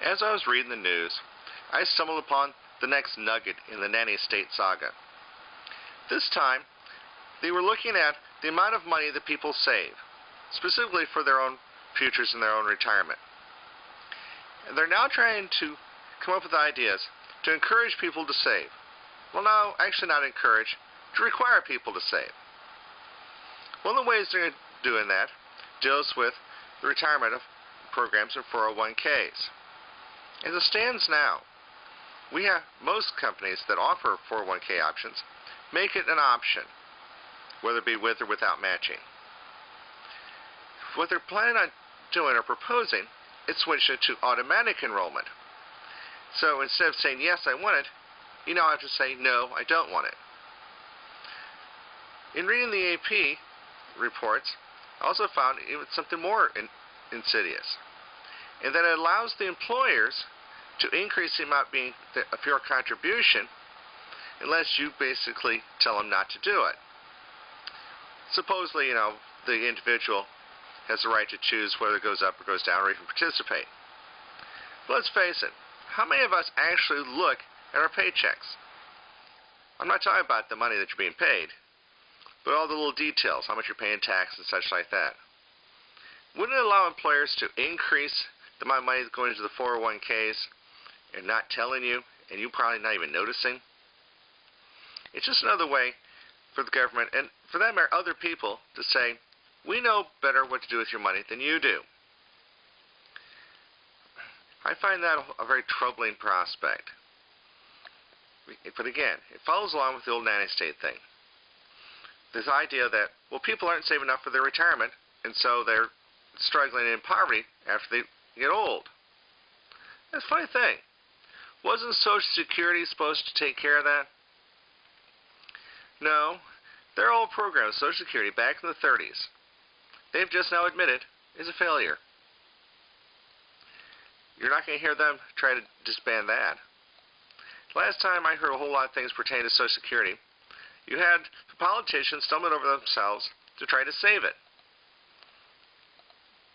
As I was reading the news, I stumbled upon the next nugget in the nanny state saga. This time, they were looking at the amount of money that people save, specifically for their own futures and their own retirement. And they're now trying to come up with ideas to encourage people to save. Well, no, actually not encourage, to require people to save. One of the ways they're doing that deals with the retirement of programs and 401ks. As it stands now, we have most companies that offer 401k options make it an option, whether it be with or without matching. What they're planning on doing or proposing is switch it to automatic enrollment. So instead of saying, yes, I want it, you now have to say, no, I don't want it. In reading the AP reports, I also found even something more insidious, in that it allows the employers to increase the amount of your contribution unless you basically tell them not to do it. Supposedly, the individual has the right to choose whether it goes up or goes down or even participate. But let's face it, how many of us actually look at our paychecks? I'm not talking about the money that you're being paid, but all the little details, how much you're paying tax and such like that. Wouldn't it allow employers to increase the amount of money that's going into the 401ks and not telling you, and you probably not even noticing? It's just another way for the government, and for that matter, other people, to say, we know better what to do with your money than you do. I find that a very troubling prospect. But again, it follows along with the old nanny state thing. This idea that, well, people aren't saving enough for their retirement, and so they're struggling in poverty after they get old. That's a funny thing. Wasn't Social Security supposed to take care of that? No. Their old program, Social Security, back in the 30s, they've just now admitted is a failure. You're not going to hear them try to disband that. Last time I heard a whole lot of things pertaining to Social Security, you had politicians stumbling over themselves to try to save it.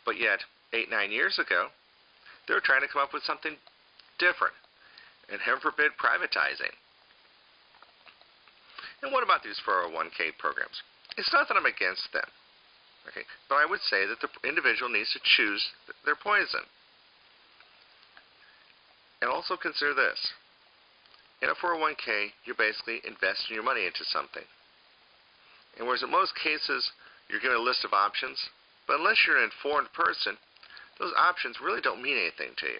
But yet, 8-9 years ago, they were trying to come up with something different, and heaven forbid, privatizing. And what about these 401k programs? It's not that I'm against them, okay? But I would say that the individual needs to choose their poison. And also consider this. In a 401k, you're basically investing your money into something. And whereas in most cases, you're given a list of options, but unless you're an informed person, those options really don't mean anything to you.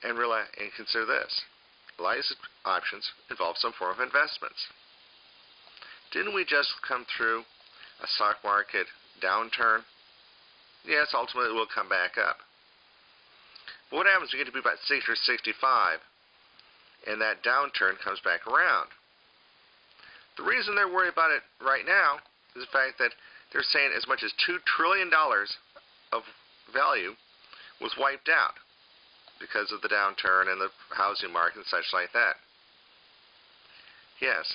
And consider this. A lot of these options involve some form of investments. Didn't we just come through a stock market downturn? Yes, ultimately it will come back up. But what happens when you get to be about 60 or 65 and that downturn comes back around? The reason they're worried about it right now is the fact that they're saying as much as $2 trillion of value was wiped out because of the downturn and the housing market and such like that. Yes,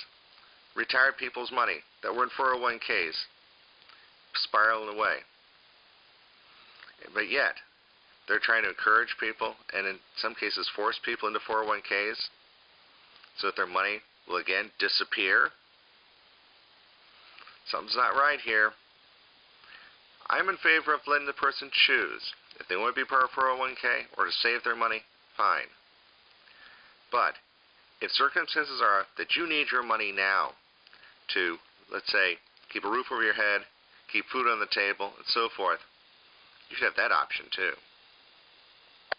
retired people's money that were in 401ks spiraling away. But yet, they're trying to encourage people, and in some cases force people into 401ks so that their money will again disappear. Something's not right here. I'm in favor of letting the person choose. If they want to be part of 401k or to save their money, fine. But if circumstances are that you need your money now to, let's say, keep a roof over your head, keep food on the table, and so forth, you should have that option too.